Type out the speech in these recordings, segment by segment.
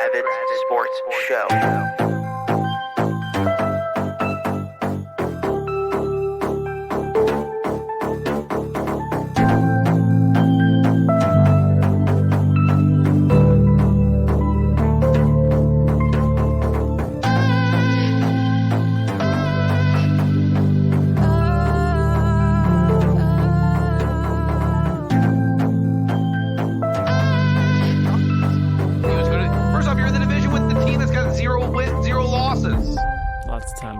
Gravitz Sports Show.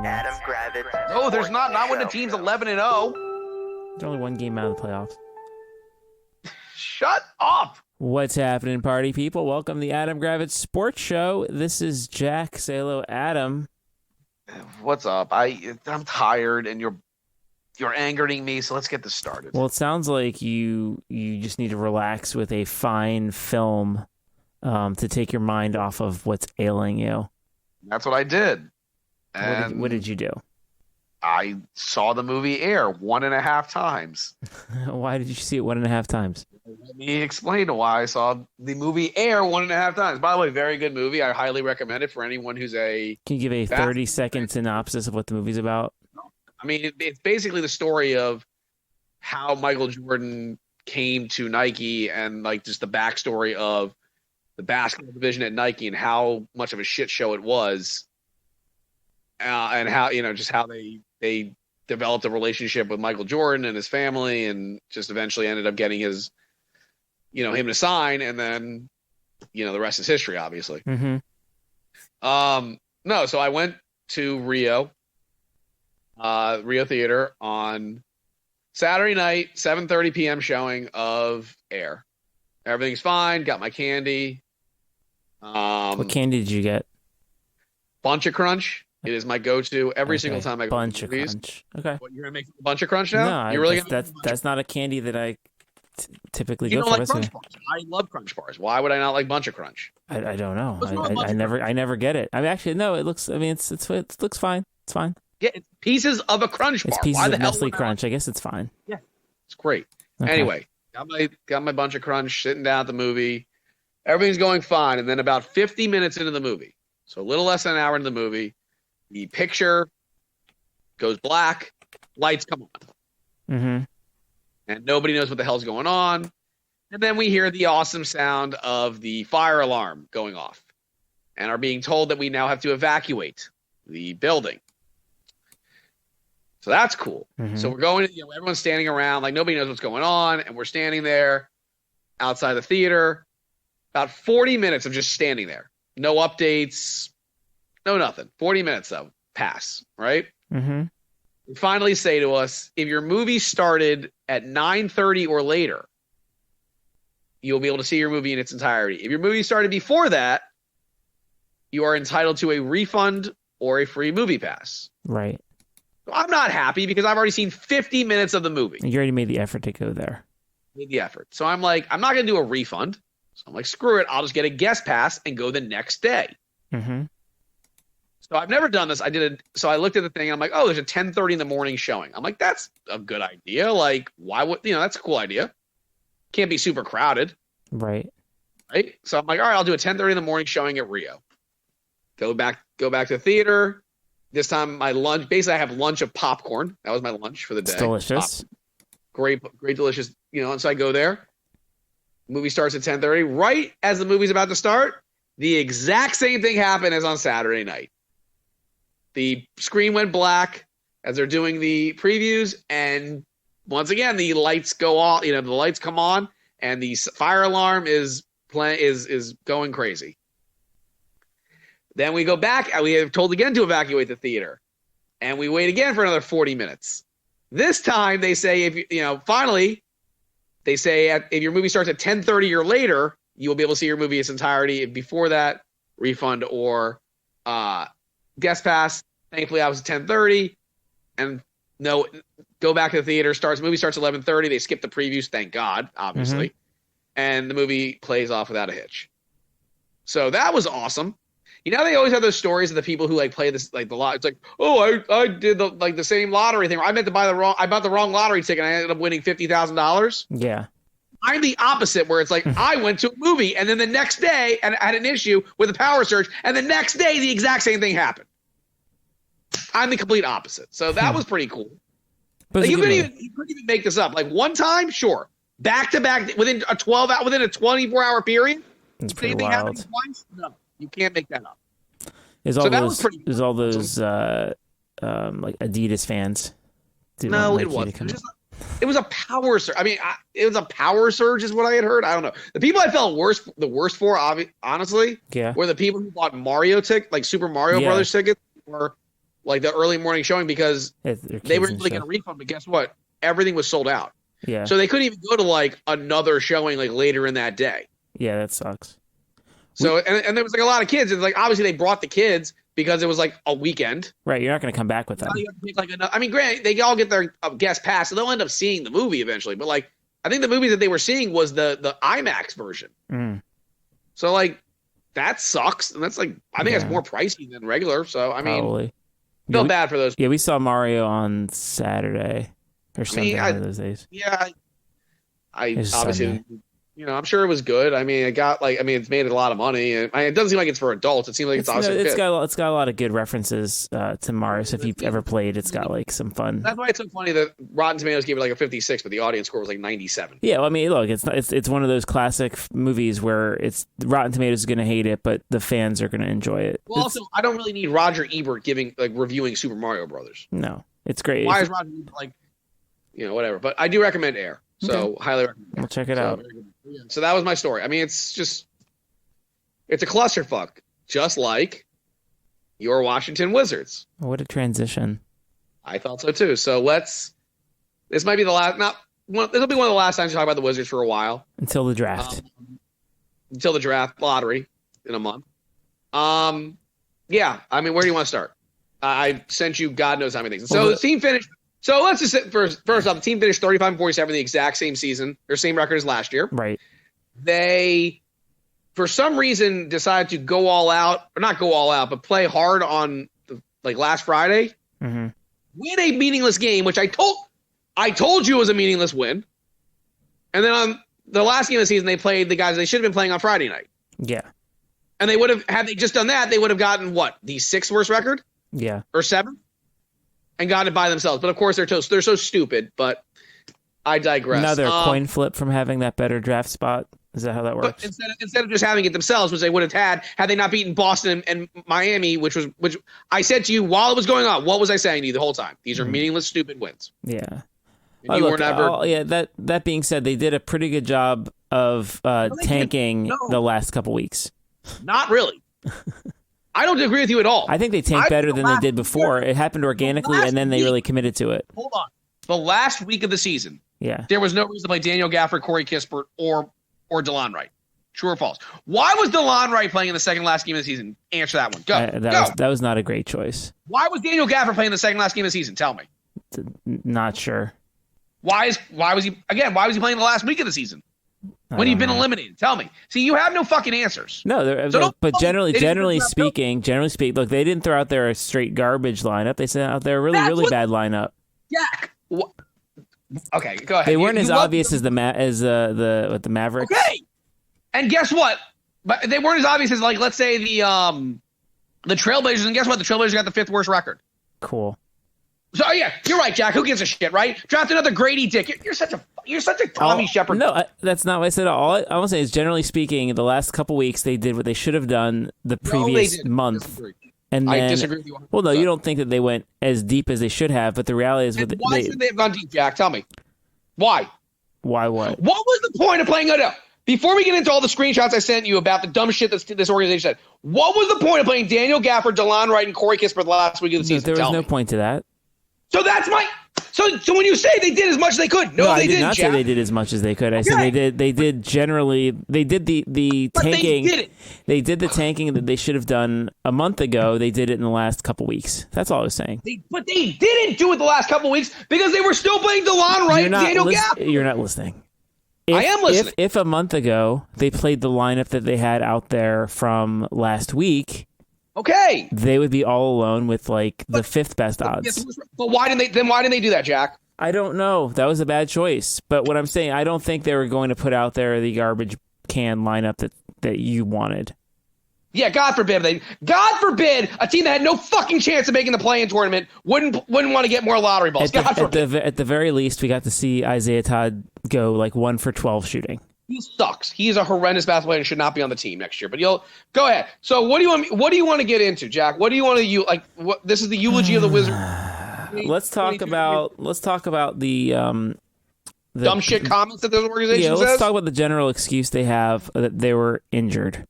Adam Gravitz. No, there's not when the team's 11-0. There's only one game out of the playoffs. Shut up. What's happening, party people? Welcome to the Adam Gravitz Sports Show. This is Jack Salo. Adam. What's up? I'm tired, and you're angering me. So let's get this started. Well, it sounds like you just need to relax with a fine film to take your mind off of what's ailing you. That's what I did. And what did you do? I saw the movie Air 1.5 times. Why did you see it 1.5 times? Let me explain why I saw the movie Air 1.5 times. By the way, very good movie. I highly recommend it for anyone who's a... Can you give a 30-second synopsis of what the movie's about? I mean, it's basically the story of how Michael Jordan came to Nike and like just the backstory of the basketball division at Nike and how much of a shit show it was. And how, just how they developed a relationship with Michael Jordan and his family and just eventually ended up getting his, him to sign. And then, the rest is history, obviously. Mm-hmm. No, so I went to Rio Theater on Saturday night, 7:30 p.m. showing of Air. Everything's fine. Got my candy. What candy did you get? Bunch of Crunch. It is my go-to every single time I go Bunch to of movies. Crunch. Okay. What, you're gonna make a Bunch of Crunch now? No, you're really that's not a candy that I typically you go don't for. like Crunch bars. I love Crunch bars. Why would I not like Bunch of Crunch? I don't know. I never get it. I mean, actually, no. It looks. I mean, it looks fine. It's fine. Yeah, it's pieces of a Crunch bar. It's pieces Why of the hell Nestle Crunch. I guess it's fine. Yeah, it's great. Okay. Anyway, got my Bunch of Crunch, sitting down at the movie. Everything's going fine, and then about 50 minutes into the movie, so a little less than an hour into the movie, the picture goes black, lights come on. Mm-hmm. And nobody knows what the hell's going on. And then we hear the awesome sound of the fire alarm going off and are being told that we now have to evacuate the building. So that's cool. Mm-hmm. So we're going, everyone's standing around, like nobody knows what's going on. And we're standing there outside the theater, about 40 minutes of just standing there. No updates, no nothing. 40 minutes though, pass, right? Mm-hmm. They finally say to us, if your movie started at 9:30 or later, you'll be able to see your movie in its entirety. If your movie started before that, you are entitled to a refund or a free movie pass. Right. So I'm not happy because I've already seen 50 minutes of the movie. You already made the effort to go there. Made the effort. So I'm like, I'm not going to do a refund. So I'm like, screw it. I'll just get a guest pass and go the next day. Mm-hmm. So I've never done this. So I looked at the thing and I'm like, oh, there's a 10:30 in the morning showing. I'm like, that's a good idea. Like, why would, that's a cool idea. Can't be super crowded. Right. Right. So I'm like, all right, I'll do a 10:30 in the morning showing at Rio. Go back to the theater. This time my lunch, basically I have lunch of popcorn. That was my lunch for the day. It's delicious. Great, delicious. And so I go there. Movie starts at 10:30. Right as the movie's about to start, the exact same thing happened as on Saturday night. The screen went black as they're doing the previews, and once again the lights go off. The lights come on, and the fire alarm is going crazy. Then we go back, and we are told again to evacuate the theater, and we wait again for another 40 minutes. This time they say finally they say if your movie starts at 10:30 or later, you will be able to see your movie in its entirety. Before that, refund or guest pass. Thankfully, I was at 10:30, and no, go back to the theater. Movie starts at 11:30. They skip the previews, thank God, obviously, and the movie plays off without a hitch. So that was awesome. They always have those stories of the people who play this the lot. It's like, oh, I did the same lottery thing. I meant to buy I bought the wrong lottery ticket. And I ended up winning $50,000. Yeah. I'm the opposite, where it's like I went to a movie and then the next day and I had an issue with a power surge, and the next day the exact same thing happened. I'm the complete opposite. So that was pretty cool. But Like, you couldn't even make this up. Like one time, sure. Back to back within a 24-hour period. It's pretty Same thing happening wild. twice? No, you can't make that up. There's So all that was those. pretty There's all those like Adidas fans. No, it wasn't. It was a power surge. I mean, it was a power surge, is what I had heard. I don't know. The people I felt the worst for, honestly, were the people who bought Mario like Super Mario Brothers tickets, or like the early morning showing, because they were like getting a refund. But guess what? Everything was sold out. Yeah. So they couldn't even go to like another showing like later in that day. Yeah, that sucks. So and there was like a lot of kids. It's like obviously they brought the kids because it was like a weekend. Right, you're not going to come back with them. I mean, granted, they all get their guest pass, so they'll end up seeing the movie eventually. But like, I think the movie that they were seeing was the IMAX version. So like, that sucks, and that's like, I think that's more pricey than regular. So I mean, probably. Feel bad for those. Yeah, we saw Mario on Saturday or Sunday, one of those days. Yeah, I obviously. Sunday. You know, I'm sure it was good. I mean, it's made a lot of money. And it doesn't seem like it's for adults. It seems like it's awesome. It's got a lot of good references to Mario. So if you've ever played, it's got like some fun. That's why it's so funny that Rotten Tomatoes gave it like a 56, but the audience score was like 97. Yeah, well, I mean, look, it's one of those classic movies where it's Rotten Tomatoes is going to hate it, but the fans are going to enjoy it. Well, also, I don't really need Roger Ebert reviewing Super Mario Brothers. No, it's great. Why is Roger Ebert whatever? But I do recommend Air. So highly recommend. We'll check it out. So that was my story. I mean, it's a clusterfuck, just like your Washington Wizards. What a transition. I thought so too. So this might be the last, it'll be one of the last times we talk about the Wizards for a while. Until the draft. Until the draft lottery in a month. Yeah. I mean, where do you want to start? I sent you God knows how many things. So the team finished. So let's just say first off, the team finished 35-47, the exact same season, their same record as last year. Right. They, for some reason, decided to go all out, or not go all out, but play hard on last Friday. Mm-hmm. Win a meaningless game, which I told you was a meaningless win. And then on the last game of the season, they played the guys they should have been playing on Friday night. Yeah. And they would have, had they just done that, they would have gotten what, the 6th worst record? Yeah. Or 7th? And got it by themselves. But of course, they're so stupid. But I digress. Another coin flip from having that better draft spot. Is that how that works? But instead of just having it themselves, which they would have had they not beaten Boston and Miami, which I said to you while it was going on. What was I saying to you the whole time? These are meaningless, stupid wins. Yeah. And you were never. That being said, they did a pretty good job of tanking the last couple weeks. Not really. I don't agree with you at all. I think they tanked better than they did before. It happened organically, and then they really committed to it. Hold on. The last week of the season, there was no reason to play Daniel Gafford, Corey Kispert, or DeLon Wright. True or false? Why was DeLon Wright playing in the second last game of the season? Answer that one. Go. That was not a great choice. Why was Daniel Gafford playing the second last game of the season? Tell me. Not sure. Why was he playing the last week of the season? When you've been eliminated, tell me. See, you have no fucking answers. No, but generally speaking, look, they didn't throw out there a straight garbage lineup. They sent out there a really bad lineup. Jack. Okay, go ahead. They weren't as obvious as the Mavericks. Okay. And guess what? But they weren't as obvious as let's say the Trailblazers. And guess what? The Trailblazers got the 5th worst record. Cool. So yeah, you're right, Jack. Who gives a shit, right? Draft another Grady Dick. You're such a Tommy Shepard. No, that's not what I said. All I want to say is, generally speaking, the last couple weeks they did what they should have done the previous month. And then, I disagree with you. Well, no, you don't think that they went as deep as they should have, but the reality is, why should they have gone deep, Jack? Tell me, why? Why what? What was the point of playing it up? Before we get into all the screenshots I sent you about the dumb shit that this organization said, what was the point of playing Daniel Gafford, DeLon Wright, and Corey Kispert the last week of the season? There was no point to that. So that's my. So when you say they did as much as they could, no, they didn't. I did not say they did as much as they could. I said they did generally. They did the tanking. They did the tanking that they should have done a month ago. They did it in the last couple weeks. That's all I was saying. But they didn't do it the last couple weeks because they were still playing DeLon Wright and Daniel Gafford. You're not listening. I am listening. If a month ago they played the lineup that they had out there from last week. Okay. They would be all alone with the 5th best odds. But why didn't they do that, Jack? I don't know. That was a bad choice. But what I'm saying, I don't think they were going to put out there the garbage can lineup that you wanted. Yeah, God forbid a team that had no fucking chance of making the play-in tournament wouldn't want to get more lottery balls. At the very least, we got to see Isaiah Todd go like 1 for 12 shooting. He sucks. He's a horrendous basketball player and should not be on the team next year. But you'll go ahead. So what do you want to get into, Jack? What do you want to this is the eulogy of the Wizards. Let's talk about the dumb shit comments that this organization says. Yeah, let's talk about the general excuse they have that they were injured.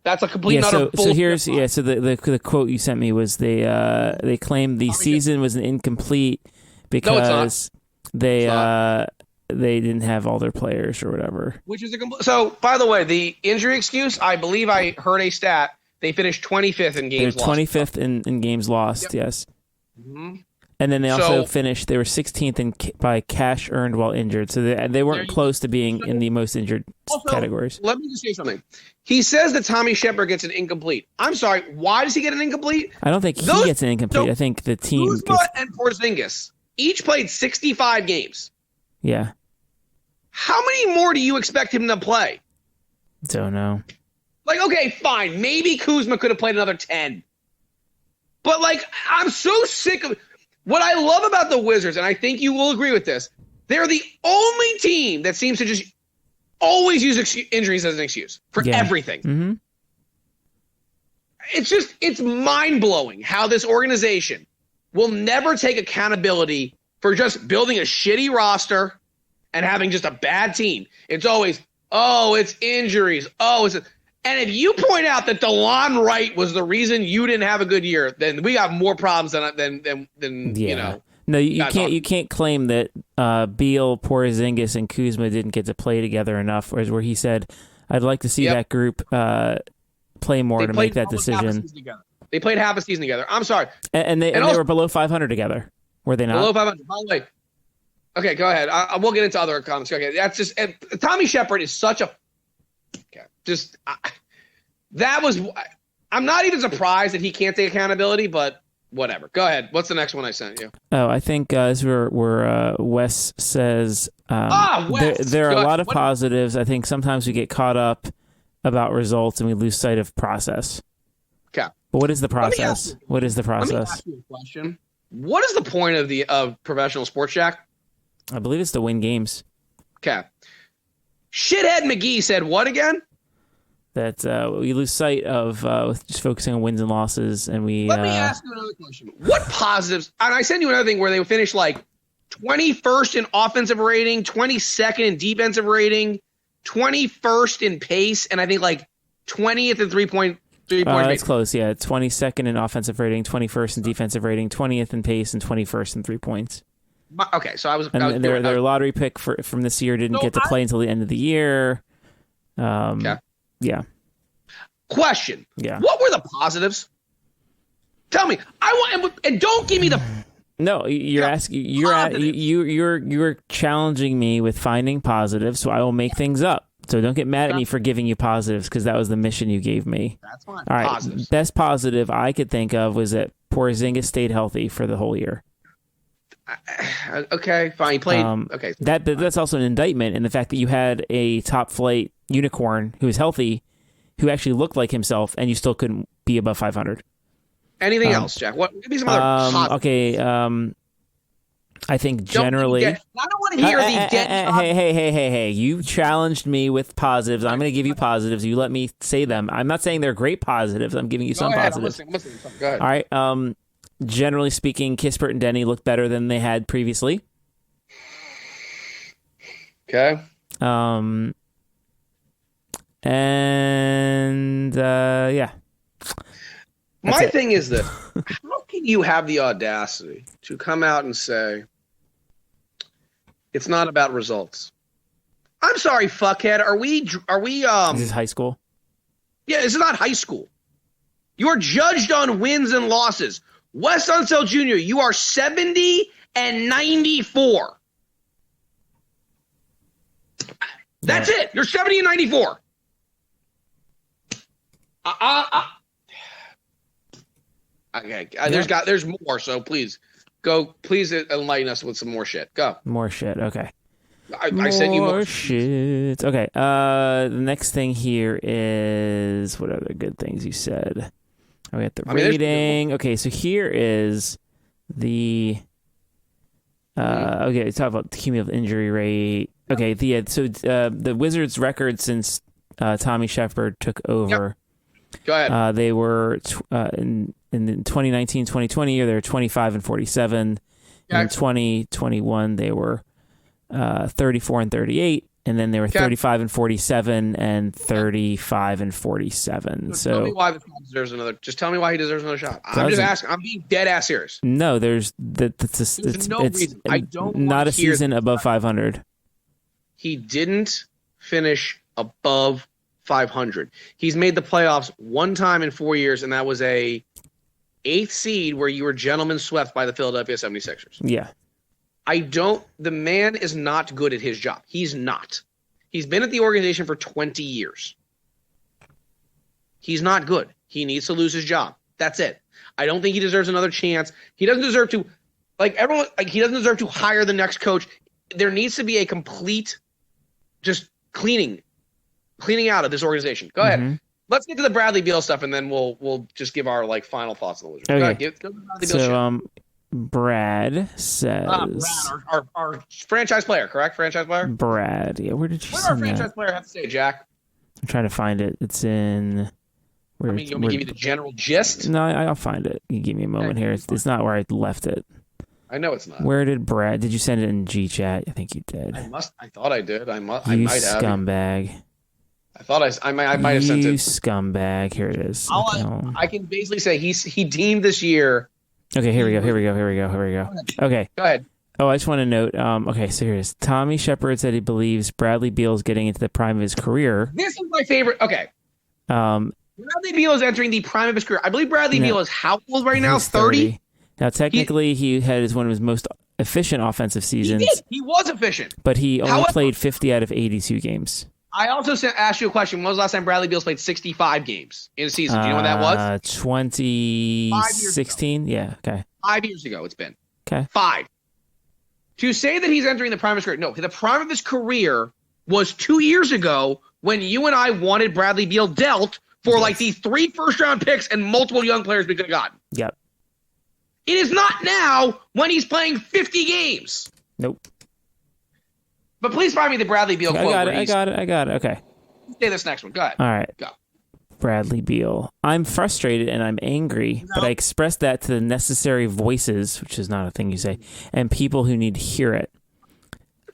That's a complete and utter bullshit. So the quote you sent me was they claimed the season was incomplete because they didn't have all their players or whatever. Which is so. By the way, the injury excuse, I believe I heard a stat. They finished 25th in games lost. They're 25th in games lost. Yep. Yes. Mm-hmm. And then they also finished. They were 16th by cash earned while injured, so they weren't close to being in the most injured categories. Let me just say something. He says that Tommy Shepard gets an incomplete. I'm sorry. Why does he get an incomplete? I don't think he gets an incomplete. I think the team Kuzma and Porzingis each played 65 games. Yeah. How many more do you expect him to play? Don't know. Okay, fine. Maybe Kuzma could have played another 10. But, I'm so sick of... What I love about the Wizards, and I think you will agree with this, they're the only team that seems to just always use injuries as an excuse for everything. Mm-hmm. It's mind-blowing how this organization will never take accountability for just building a shitty roster and having just a bad team. It's always, it's injuries. And if you point out that DeLon Wright was the reason you didn't have a good year, then we got more problems than you know. No, you can't claim that Beal, Porzingis, and Kuzma didn't get to play together enough. Where he said, "I'd like to see that group play more to make that decision." They played half a season together. I'm sorry, and they were below 500 together. Were they not? Below 500. By the way, okay, go ahead. We'll get into other comments. Okay, that's just Tommy Shepard is such a. Okay, I'm not even surprised that he can't take accountability, but whatever. Go ahead. What's the next one I sent you? Oh, I think this is where Wes says Wes. There are a lot of positives. I think sometimes we get caught up about results and we lose sight of process. Okay. But what is the process? What is the process? Let me ask you a question. What is the point of professional sports, Jack? I believe it's to win games. Okay. Shithead McGee said what again? That we lose sight of just focusing on wins and losses, and we. Let me ask you another question. What positives? And I sent you another thing where they finished 21st in offensive rating, 22nd in defensive rating, 21st in pace, and I think 20th in three-point. That's close. Yeah, 22nd in offensive rating, 21st in defensive rating, 20th in pace, and 21st in 3 points. Okay, so I was. Their lottery pick from this year didn't get to play until the end of the year. Okay. Yeah. Question. Yeah. What were the positives? Tell me. I want and don't give me the. No, you're asking. You're challenging me with finding positives, so I will make things up. So don't get mad at me for giving you positives because that was the mission you gave me. That's fine. All right. Positives. Best positive I could think of was that Porzingis stayed healthy for the whole year. Okay, fine. He played. Okay. That's also an indictment in the fact that you had a top flight unicorn who was healthy, who actually looked like himself, and you still couldn't be above 500. Anything else, Jack? What? Give me some other positives. Okay. I think generally. I don't want to hear Hey! You challenged me with positives. I'm going to give you positives. You let me say them. I'm not saying they're great positives. I'm giving you some positives. I'm listening. Go ahead. All right. Generally speaking, Kispert and Denny look better than they had previously. Okay. Yeah. My thing is that how can you have the audacity to come out and say it's not about results? I'm sorry, fuckhead. Are we Is this high school? Yeah, this is not high school. You are judged on wins and losses. Wes Unseld Jr., you are 70 and 94. That's it. You're 70 and 94. Okay. There's more, so please Go, please enlighten us with some more shit. Go. More shit. Okay. I sent you more shit. Okay. The next thing here is what other good things you said? We got the rating. Okay, so here is the. Okay, talk about the cumulative injury rate. Okay, the Wizards' record since Tommy Shepard took over. Yep. Go ahead. They were in the 2019-2020 year, they were 25-47. Yeah. In 2021, they were 34-38, and then they were 35-47 and 35-47. So tell me why this guy deserves another. Just tell me why he deserves another shot. I'm just asking. I'm being dead ass serious. No, there's no reason. I don't not a season above 500. He didn't finish above 500. He's made the playoffs one time in 4 years, and that was a 8th seed where you were gentlemen swept by the Philadelphia 76ers. Yeah. The man is not good at his job. He's not. He's been at the organization for 20 years. He's not good. He needs to lose his job. That's it. I don't think he deserves another chance. He doesn't deserve to, he doesn't deserve to hire the next coach. There needs to be a complete just cleaning out of this organization. Go ahead. Let's get to the Bradley Beal stuff, and then we'll just give our like final thoughts on the Wizards. Okay. Go ahead, give the Bradley Beal shit. Brad says... Brad, our franchise player, correct? Franchise player? Brad, yeah. Where did you What send did our franchise player have to say, Jack? I'm trying to find it. It's in... you want me to give you the general gist? No, I'll find it. You give me a moment here. It's not where I left it. I know it's not. Where did Brad... Did you send it in G-Chat? I think you did. I thought I did. I might have. You scumbag. I thought I might have sent it. You scumbag. Here it is. I can basically say he deemed this year... Okay, here we go. Okay. Go ahead. Oh, I just want to note. Okay, so here it is. Tommy Shepard said he believes Bradley Beal is getting into the prime of his career. This is my favorite. Okay. Bradley Beal is entering the prime of his career. I believe Bradley Beal is how old right now? 30? Now, technically, he had one of his most efficient offensive seasons. He was efficient. But he only played 50 out of 82 games. I also asked you a question. When was the last time Bradley Beal played 65 games in a season? Do you know when that was? 2016? Yeah, okay. 5 years ago it's been. Okay. 5. To say that he's entering the prime of his career. No, the prime of his career was 2 years ago when you and I wanted Bradley Beal dealt for like these 3 first-round picks and multiple young players we could have gotten. Yep. It is not now when he's playing 50 games. Nope. But please find me the Bradley Beal quote. I got it. Okay. Say this next one. Go ahead. All right. Go. Bradley Beal. I'm frustrated and I'm angry, but I express that to the necessary voices, which is not a thing you say, and people who need to hear it.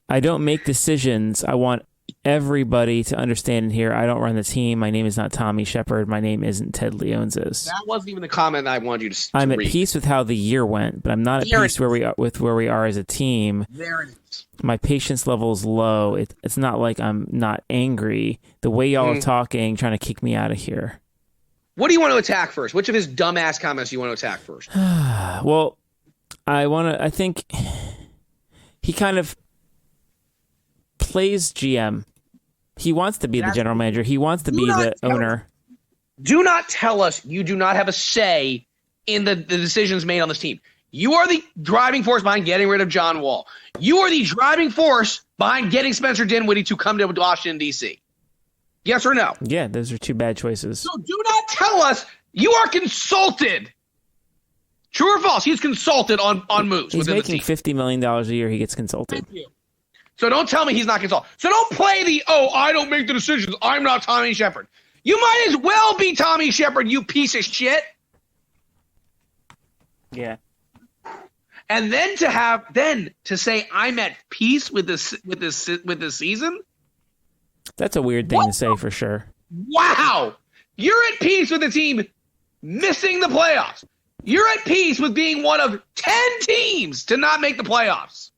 I don't make decisions. I want everybody to understand and hear. I don't run the team. My name is not Tommy Shepard. My name isn't Ted Leonsis. That wasn't even the comment I wanted you to I'm read. at peace with how the year went, but I'm not at peace where we are as a team. There it is. My patience level is low. It's not like I'm not angry. The way y'all are talking, trying to kick me out of here. What do you want to attack first? Which of his dumbass comments do you want to attack first? Well, I think he kind of plays GM. He wants to be the general manager. He wants to be the owner. Do not tell us you do not have a say in the decisions made on this team. You are the driving force behind getting rid of John Wall. You are the driving force behind getting Spencer Dinwiddie to come to Washington, D.C. Yes or no? Yeah, those are 2 bad choices. So do not tell us you are consulted. True or false? He's consulted on moves. He's making $50 million a year. He gets consulted. Thank you. So don't tell me he's not consulted. So don't play I don't make the decisions. I'm not Tommy Shepard. You might as well be Tommy Shepard, you piece of shit. Yeah. And then to say I'm at peace with this season. That's a weird thing to say for sure. Wow, you're at peace with the team missing the playoffs. You're at peace with being one of 10 teams to not make the playoffs.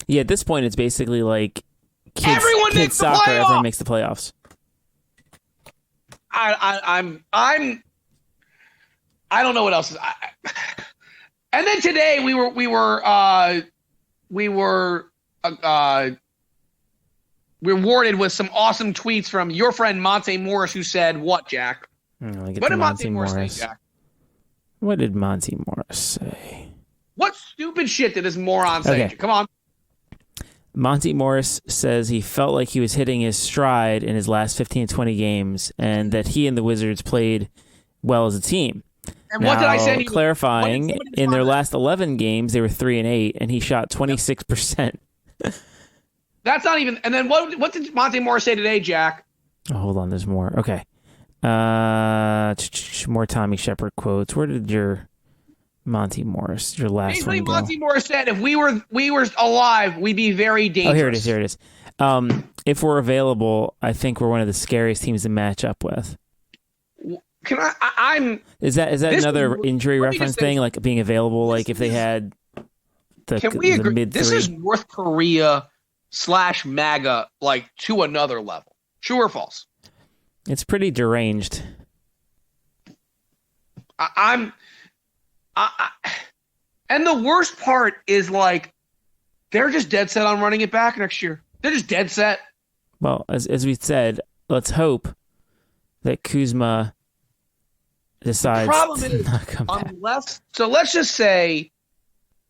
Yeah, at this point, it's basically like everyone makes the soccer. playoffs. Everyone makes the playoffs. I don't know what else. And then today we were rewarded with some awesome tweets from your friend Monte Morris, who said, "What, Jack? What did Monte Morris say, Jack? What did Monte Morris say? What stupid shit did this moron say? Okay. Come on. Monty Morris says he felt like he was hitting his stride in his last 15 to 20 games and that he and the Wizards played well as a team. And what did I say? Clarifying, in their last 11 games, they were 3-8, and he shot 26%. That's not even. And then what did Monty Morris say today, Jack? Oh, hold on, there's more. Okay. More Tommy Shepard quotes. Where did your Monty Morris, your last Basically, one go? Monty Morris said if we were alive, we'd be very dangerous. Oh, here it is. If we're available, I think we're one of the scariest teams to match up with. Can I'm. Is that another injury reference thing, like being available? Like if they had can we agree? mid This three? is North Korea / MAGA, like to another level. True or false? It's pretty deranged. And the worst part is like they're just dead set on running it back next year. They're just dead set. Well, as we said, let's hope that Kuzma decides Problem to is, not come back. so let's just say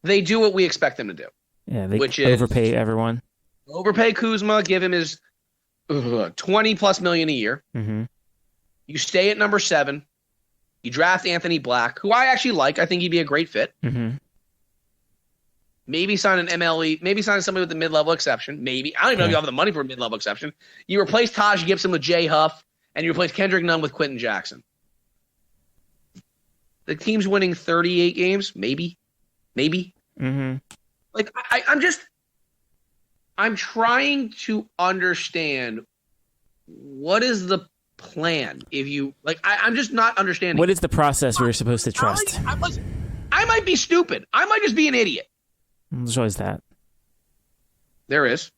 they do what we expect them to do. Yeah, they which is overpay everyone. Overpay Kuzma, give him his $20+ million a year. Mm-hmm. You stay at number 7. You draft Anthony Black, who I actually like. I think he'd be a great fit. Mm-hmm. Maybe sign an MLE. Maybe sign somebody with a mid-level exception. Maybe. I don't even know if you have the money for a mid-level exception. You replace Taj Gibson with Jay Huff, and you replace Kendrick Nunn with Quentin Jackson. The team's winning 38 games. Maybe. Mm-hmm. Like, I'm trying to understand what is the plan. If you like, I'm just not understanding. What is the process we're supposed to trust? I might be stupid. I might just be an idiot. There's always that. There is.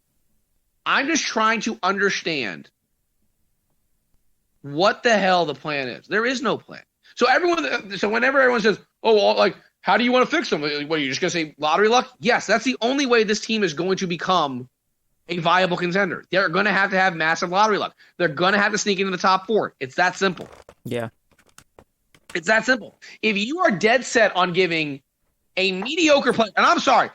I'm just trying to understand what the hell the plan is. There is no plan. So whenever everyone says, "Oh, well, like, how do you want to fix them?" What are you just going to say? Lottery luck? Yes, that's the only way this team is going to become a viable contender. They're going to have massive lottery luck. They're going to have to sneak into the top 4. It's that simple. Yeah. It's that simple. If you are dead set on giving a mediocre player, and I'm sorry,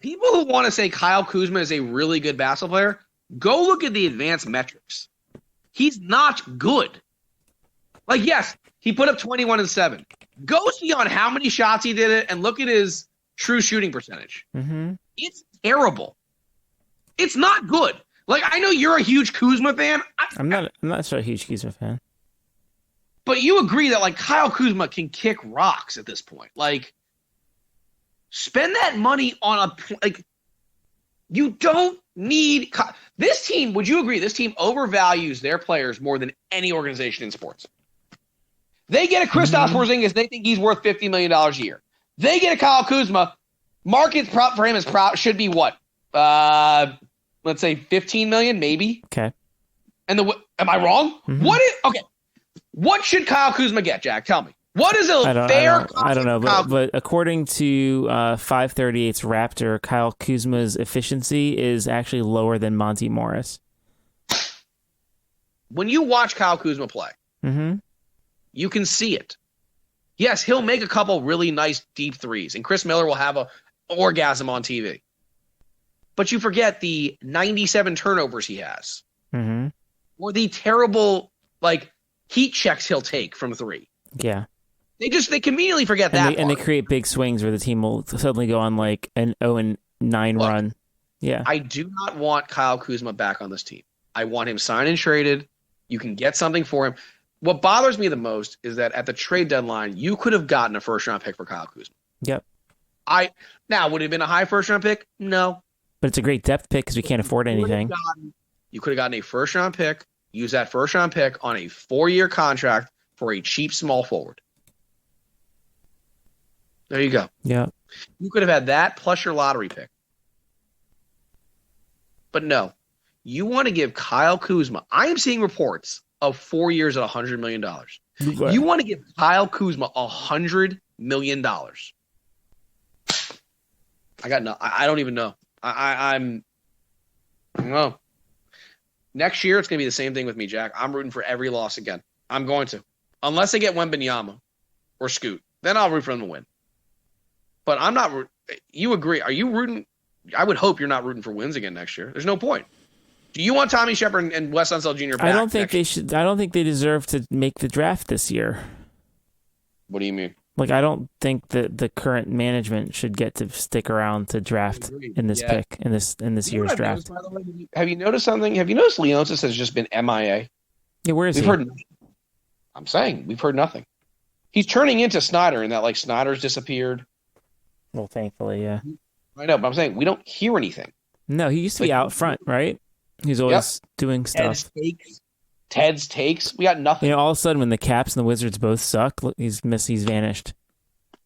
people who want to say Kyle Kuzma is a really good basketball player, go look at the advanced metrics. He's not good. Like, yes, he put up 21 and 7. Go see on how many shots he did it and look at his true shooting percentage. Mm-hmm. It's terrible. It's not good. Like, I know you're a huge Kuzma fan. I'm not such a huge Kuzma fan. But you agree that, like, Kyle Kuzma can kick rocks at this point. Like, spend that money on you don't need this team. Would you agree? This team overvalues their players more than any organization in sports. They get a Kristaps Porzingis. They think he's worth $50 million a year. They get a Kyle Kuzma. Market prop for him should be what? Let's say $15 million, maybe. Okay. And am I wrong? Mm-hmm. What should Kyle Kuzma get, Jack? Tell me. What is a fair? I don't know, but according to 538's Raptor, Kyle Kuzma's efficiency is actually lower than Monty Morris. When you watch Kyle Kuzma play, you can see it. Yes, he'll make a couple really nice deep threes, and Chris Miller will have an orgasm on TV. But you forget the 97 turnovers he has, or the terrible heat checks he'll take from 3. Yeah. They conveniently forget that. And they create big swings where the team will suddenly go on like an 0-9 run. Yeah. I do not want Kyle Kuzma back on this team. I want him signed and traded. You can get something for him. What bothers me the most is that at the trade deadline, you could have gotten a first-round pick for Kyle Kuzma. Yep. Now, would it have been a high first-round pick? No. But it's a great depth pick because we can't afford anything. You could have gotten a first-round pick, use that first-round pick on a 4-year contract for a cheap small forward. There you go. Yeah. You could have had that plus your lottery pick. But no. You want to give Kyle Kuzma. I am seeing reports of 4 years at $100 million. You want to give Kyle Kuzma $100 million. I got no. I don't even know. I don't know. Next year, it's going to be the same thing with me, Jack. I'm rooting for every loss again. I'm going to. Unless they get Wembanyama or Scoot. Then I'll root for them to win. but I'm not. You agree? Are you rooting? I would hope you're not rooting for wins again next year. There's no point. Do you want Tommy Shepard and Wes Unseld Jr. back? I don't think they should. I don't think they deserve to make the draft this year. What do you mean? Like, I don't think that the current management should get to stick around to draft in this pick in this year's draft. By the way, have you noticed something? Have you noticed Leonsis has just been MIA? Yeah, where is he? I'm saying we've heard nothing. He's turning into Snyder in that like Snyder's disappeared. Well, thankfully, yeah. I know, but I'm saying we don't hear anything. No, he used to be out front, right? He's always doing stuff. Ted's takes. We got nothing. All of a sudden, when the Caps and the Wizards both suck, look, he's vanished.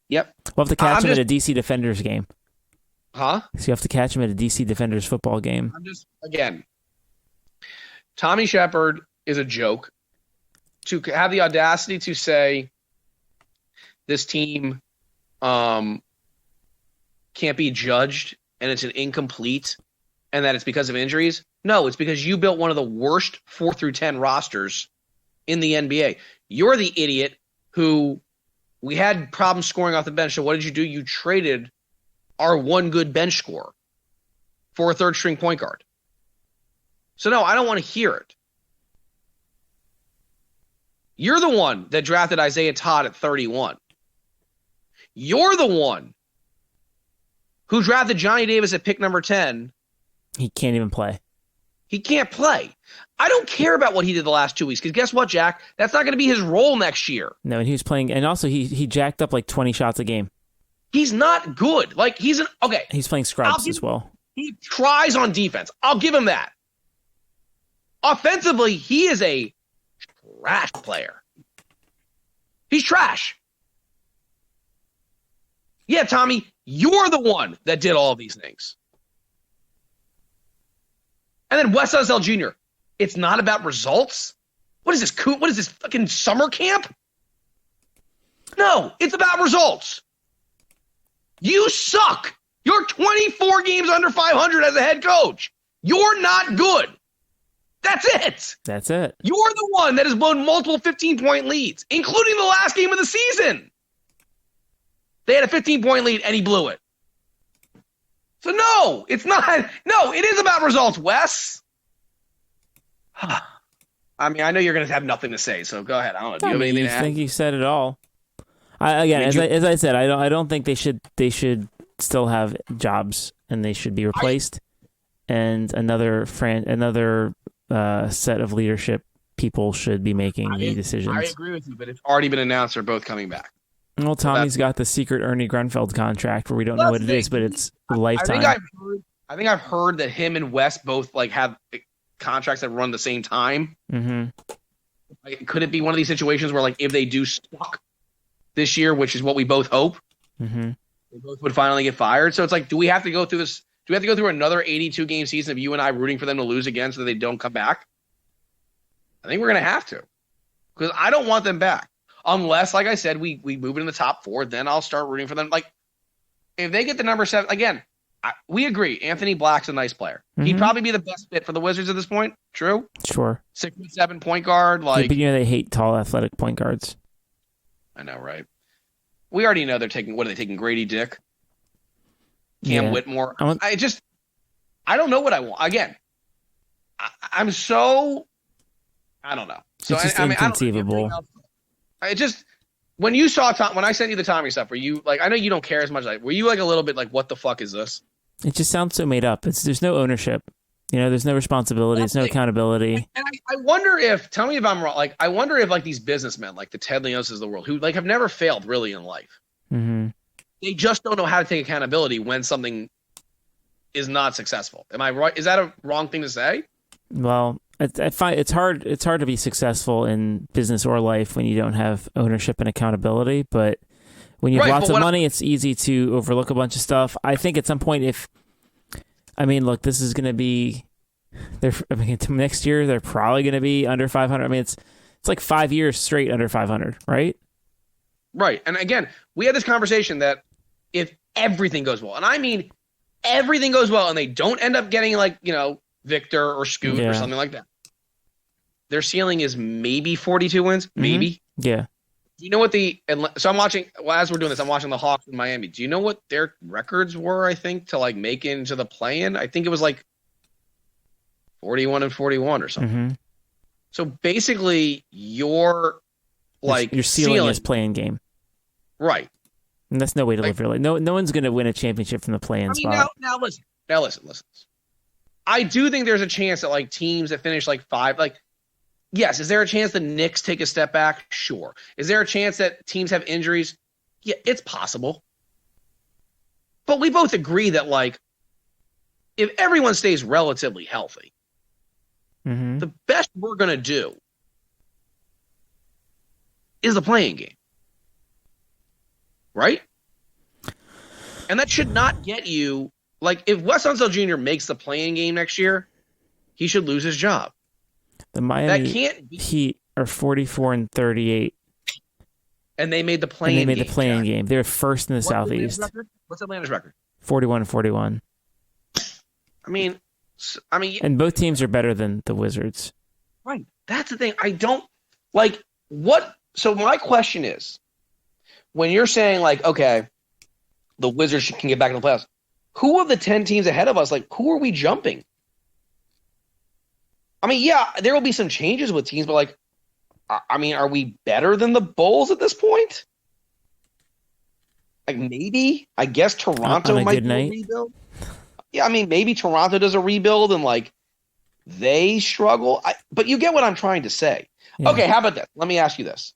Yep. We'll have to catch him at a DC Defenders game. Huh? So you have to catch him at a DC Defenders football game. Again, Tommy Shepard is a joke. To have the audacity to say this team can't be judged and it's an incomplete and that it's because of injuries. No, it's because you built one of the worst 4 through 10 rosters in the NBA. You're the idiot who we had problems scoring off the bench. So what did you do? You traded our one good bench scorer for a third string point guard. So no, I don't want to hear it. You're the one that drafted Isaiah Todd at 31. You're the one who drafted Johnny Davis at pick number 10. He can't even play. He can't play. I don't care about what he did the last 2 weeks because guess what, Jack? That's not going to be his role next year. No, and he was playing, and also he jacked up like 20 shots a game. He's not good. Like he's playing scrubs as well. He tries on defense. I'll give him that. Offensively, he is a trash player. He's trash. Yeah, Tommy, you're the one that did all of these things. And then Wes Unseld Jr. It's not about results? What is this? What is this fucking summer camp? No, it's about results. You suck. You're 24 games under 500 as a head coach. You're not good. That's it. That's it. You're the one that has blown multiple 15-point leads, including the last game of the season. They had a 15-point lead, and he blew it. So, no, it's not. No, it is about results, Wes. I mean, I know you're going to have nothing to say, so go ahead. I don't know. Do you have anything to add? I think you said it all. As I said, I don't think they should still have jobs, and they should be replaced. And another set of leadership people should be making the decisions. I agree with you, but it's already been announced they're both coming back. Well, Tommy's got the secret Ernie Grunfeld contract where we don't know what it is, but it's a lifetime. I think I've heard that him and Wes both like have contracts that run the same time. Mm-hmm. Like, could it be one of these situations where, like, if they do suck this year, which is what we both hope, mm-hmm. they both would finally get fired? So it's like, do we have to go through this? Do we have to go through another 82-game season of you and I rooting for them to lose again so that they don't come back? I think we're going to have to, because I don't want them back. Unless, like I said, we move it in the top 4, then I'll start rooting for them. Like, if they get the number 7, again, we agree. Anthony Black's a nice player. Mm-hmm. He'd probably be the best fit for the Wizards at this point. True? Sure. 6'7" point guard. Like, but they hate tall, athletic point guards. I know, right? We already know they're taking, what are they taking, Grady Dick? Cam Whitmore? I don't know what I want. Again, I'm so, I don't know. So it's just inconceivable. When you saw when I sent you the Tommy stuff, were you like, I know you don't care as much, like, were you like a little bit like, what the fuck is this? It just sounds so made up. There's no ownership. There's no responsibility. There's no accountability. And I wonder if, tell me if I'm wrong, like, I wonder if like these businessmen, like the Ted Leonsis of the world, who like have never failed really in life, mm-hmm. they just don't know how to take accountability when something is not successful. Am I right? Is that a wrong thing to say? Well, I find it's hard to be successful in business or life when you don't have ownership and accountability. But when you have lots of money, it's easy to overlook a bunch of stuff. I think at some point, look, this is going to be, next year they're probably going to be under 500. I mean, it's like 5 years straight under 500, right? Right. And again, we had this conversation that if everything goes well, and I mean everything goes well, and they don't end up getting like, Victor or Scoot or something like that, their ceiling is maybe 42 wins, maybe. Yeah. Do you know what so I'm watching, well, as we're doing this, I'm watching the Hawks in Miami. Do you know what their records were, I think, to like make it into the play-in? I think it was like 41-41 or something. Mm-hmm. So basically, your ceiling is play-in game. Right. And that's no way to live your life. No one's going to win a championship from the play-in spot. Now listen. I do think there's a chance that like teams that finish like 5, like, yes, is there a chance the Knicks take a step back? Sure. Is there a chance that teams have injuries? Yeah, it's possible. But we both agree that like if everyone stays relatively healthy, the best we're going to do is the playing game. Right? And that should not get you, like, if Wes Unseld Jr. makes the playing game next year, he should lose his job. The Miami Heat are 44-38. And they made the playing game. They're first in the Southeast. What's Atlanta's record? 41-41. I mean, and both teams are better than the Wizards. Right. That's the thing. I don't like what. So my question is, when you're saying like, okay, the Wizards can get back in the playoffs, who of the 10 teams ahead of us, like, who are we jumping? I mean, yeah, there will be some changes with teams, but like, I mean, are we better than the Bulls at this point? Like maybe, I guess Toronto might do a rebuild. Yeah, I mean, maybe Toronto does a rebuild and like they struggle. But you get what I'm trying to say. Yeah. Okay, how about this? Let me ask you this.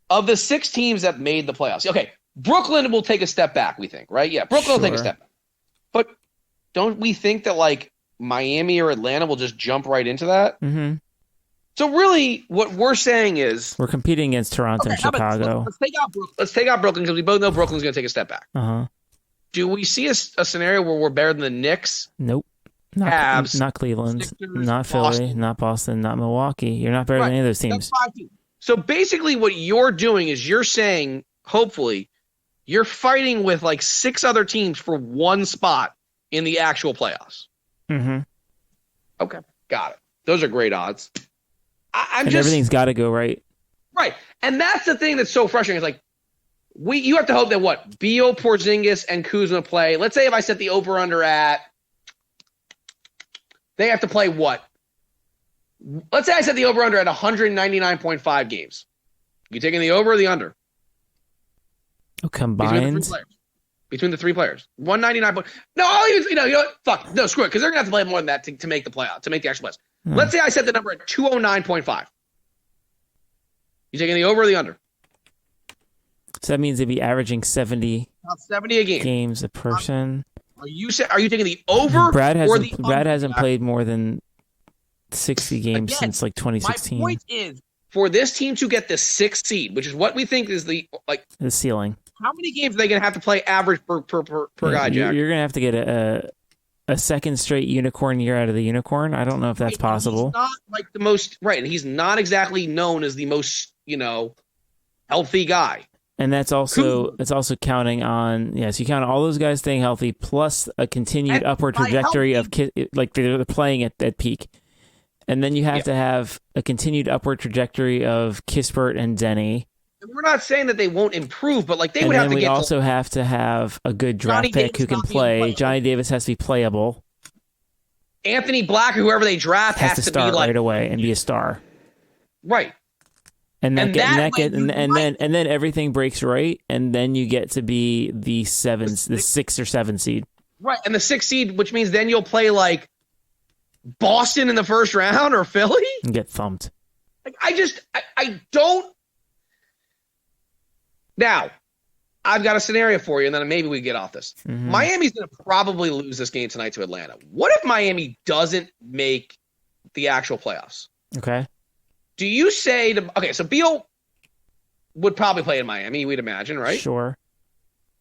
Of the 6 teams that made the playoffs, okay, Brooklyn will take a step back, we think, right? Yeah, Brooklyn will take a step back. But don't we think that like Miami or Atlanta will just jump right into that? Mm-hmm. So really, what we're saying is we're competing against Toronto and Chicago. Let's take out Brooklyn because we both know Brooklyn's going to take a step back. Do we see a scenario where we're better than the Knicks? Nope. Cavs, not Cleveland, Sixers, not Philly, Boston. Not Boston, not Milwaukee. You're not better than any of those teams. That's 5 teams. So basically, what you're doing is you're saying, hopefully, you're fighting with like 6 other teams for one spot in the actual playoffs. Mm-hmm. Okay, got it. Those are great odds. Everything's got to go right. Right, and that's the thing that's so frustrating. Is like you have to hope that what Beal, Porzingis, and Kuzma play. Let's say if I set the over/under at, they have to play what? Let's say I set the over/under at 199.5 games. You taking the over or the under? Oh, combined? Between the 3 players. 199. No, I'll even, you know what? Fuck. No, screw it. Because they're going to have to play more than that to make the playoff, to make the actual playoffs. Let's say I set the number at 209.5. You taking the over or the under? So that means they'd be averaging 70 a game. Games a person. Are you taking the over Brad or the under? Brad hasn't played more than 60 games since like 2016. My point is, for this team to get the 6th seed, which is what we think is the ceiling. How many games are they going to have to play average per guy, Jack? You're going to have to get a second straight unicorn year out of the unicorn. I don't know if that's possible. He's not like the most right, and he's not exactly known as the most, healthy guy. And that's also counting on you count on all those guys staying healthy plus a continued upward trajectory of like they're playing at peak. And then you have to have a continued upward trajectory of Kispert and Denny. And we're not saying that they won't improve, but like they would have to get. And we also have to have a good draft pick who can play. Johnny Davis has to be playable. Anthony Black or whoever they draft has to start be like right away and be a star. Right. And then everything breaks right, and then you get to be the 6 or 7 seed. Right, and the 6th seed, which means then you'll play like Boston in the first round or Philly and get thumped. Like I don't. Now, I've got a scenario for you, and then maybe we get off this. Mm-hmm. Miami's going to probably lose this game tonight to Atlanta. What if Miami doesn't make the actual playoffs? Okay. Do you say so Beal would probably play in Miami, we'd imagine, right? Sure.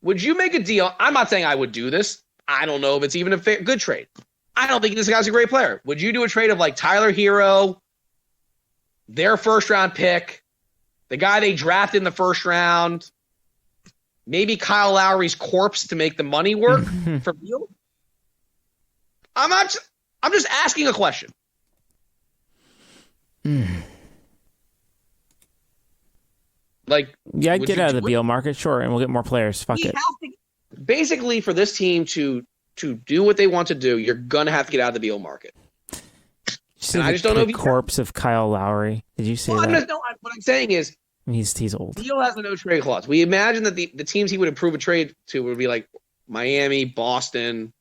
Would you make a deal? I'm not saying I would do this. I don't know if it's even a good trade. I don't think this guy's a great player. Would you do a trade of like Tyler Hero, their first round pick, the guy they drafted in the first round, maybe Kyle Lowry's corpse to make the money work for Beal? I'm just asking a question. Like, Yeah, I'd would get you out of the do it? Beal market, sure, and we'll get more players. Fuck it. Basically, for this team to do what they want to do, you're gonna have to get out of the Beal market. See I just don't know if the you corpse of Kyle Lowry. Did you see Well, that? what I'm saying is He's old. Beal has a no trade clause. We imagine that the teams he would approve a trade to would be like Miami, Boston.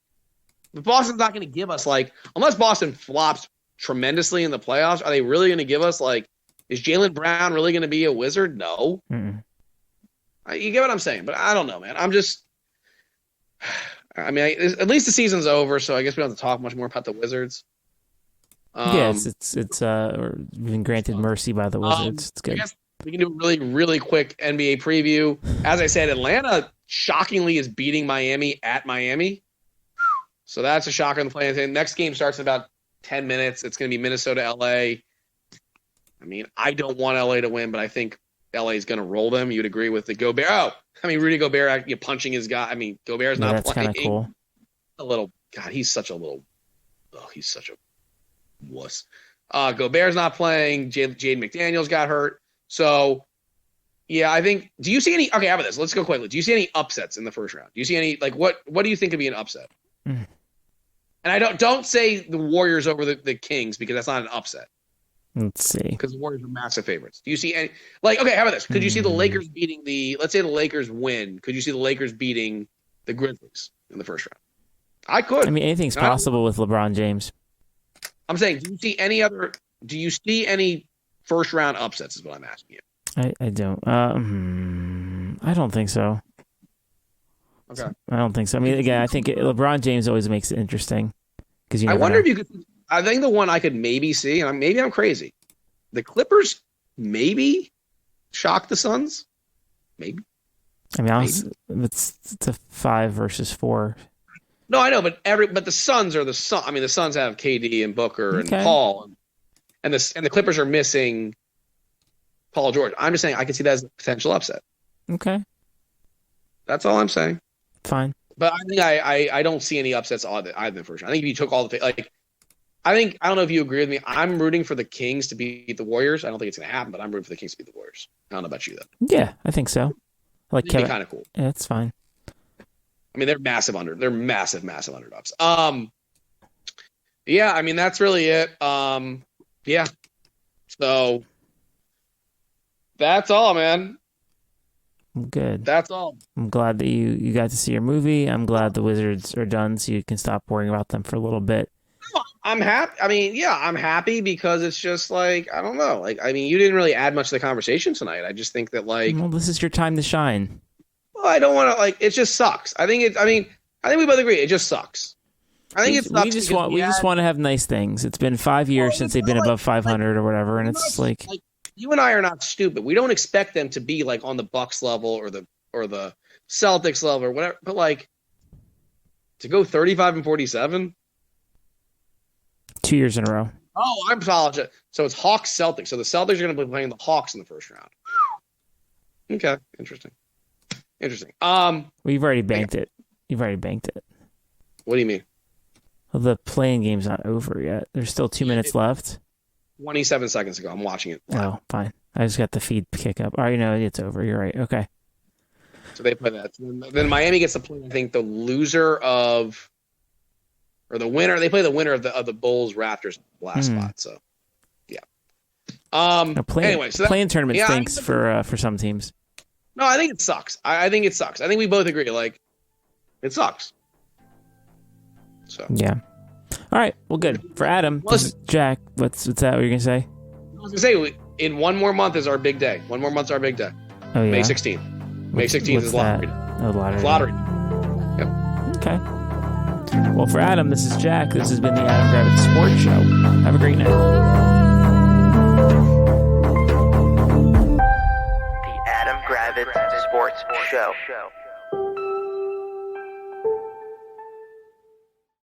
But Boston's not going to give us unless Boston flops tremendously in the playoffs, are they really going to give us is Jaylen Brown really going to be a Wizard? No. Mm-mm. You get what I'm saying, but I don't know, man. at least the season's over, so I guess we don't have to talk much more about the Wizards. Yes, it's been granted mercy by the Wizards. It's good. I guess we can do a really, really quick NBA preview. As I said, Atlanta shockingly is beating Miami at Miami. So that's a shocker in the play. Next game starts in about 10 minutes. It's going to be Minnesota-LA. I don't want LA to win, but I think LA is going to roll them. You'd agree with the Gobert. Rudy Gobert punching his guy. Gobert's not that's playing. That's kind of cool. A little, God, he's such a wuss. Gobert's not playing. Jade McDaniels got hurt. So, yeah, I think. Do you see any? Okay, how about this? Let's go quickly. Do you see any upsets in the first round? Do you see any? What do you think could be an upset? Mm. And I don't say the Warriors over the Kings because that's not an upset. Let's see. Because the Warriors are massive favorites. Do you see any? Okay, how about this? Could you see the Lakers beating let's say the Lakers win. Could you see the Lakers beating the Grizzlies in the first round? I could. Anything's possible with LeBron James. I'm saying, do you see any first round upsets is what I'm asking you. I don't. I don't think so. Okay. I don't think so. Again, I think LeBron James always makes it interesting. I wonder if you could. I think the one I could maybe see, and maybe I'm crazy, the Clippers maybe shock the Suns. Maybe. Honestly, it's a 5 versus 4. No, I know, but the Suns are the Suns. The Suns have KD and Booker and Okay. Paul, and the Clippers are missing Paul George. I'm just saying I can see that as a potential upset. Okay. That's all I'm saying. Fine. But I think I don't see any upsets either in the first round. I think if you took all the I don't know if you agree with me. I'm rooting for the Kings to beat the Warriors. I don't think it's going to happen, but I'm rooting for the Kings to beat the Warriors. I don't know about you though. Yeah, I think so. It'd be kind of cool. Yeah, that's fine. They're massive underdogs. Yeah, that's really it. Yeah. So that's all, man. Good. That's all. I'm glad that you got to see your movie. I'm glad the Wizards are done, so you can stop worrying about them for a little bit. I'm happy. I'm happy because it's just I don't know. You didn't really add much to the conversation tonight. I just think that well, this is your time to shine. Well, I don't want to it just sucks. I think we both agree. It just sucks. I think it sucks. We just want to have nice things. It's been 5 years since they've been above 500 or whatever, and it's you and I are not stupid. We don't expect them to be on the Bucks level or the Celtics level or whatever. But to go 35-47. 2 years in a row. Oh, I'm apologizing. So it's Hawks Celtics. So the Celtics are going to be playing the Hawks in the first round. Okay, interesting. Well, you've already banked it. What do you mean? Well, the playing game's not over yet. There's still 2 minutes left. 27 seconds ago. I'm watching it. Oh, fine. I just got the feed kick up. All right, no, it's over. You're right. Okay. So they play that. Then Miami gets to play, I think, the loser of, or the winner. They play the winner of the Bulls Raptors last spot. So, yeah. Anyway, so playing tournament stinks for some teams. No, I think it sucks. I think it sucks. I think we both agree. It sucks. So yeah. All right. Well, good for Adam. This is Jack. What's that? What you're gonna say? I was gonna say in 1 more month is our big day. 1 more month's our big day. Oh yeah. May 16th. May 16th is lottery. Oh, lottery. Lottery. Yep. Okay. Well, for Adam, this is Jack. This has been the Adam Gravitz Sports Show. Have a great night. The Adam Gravitz Sports Show.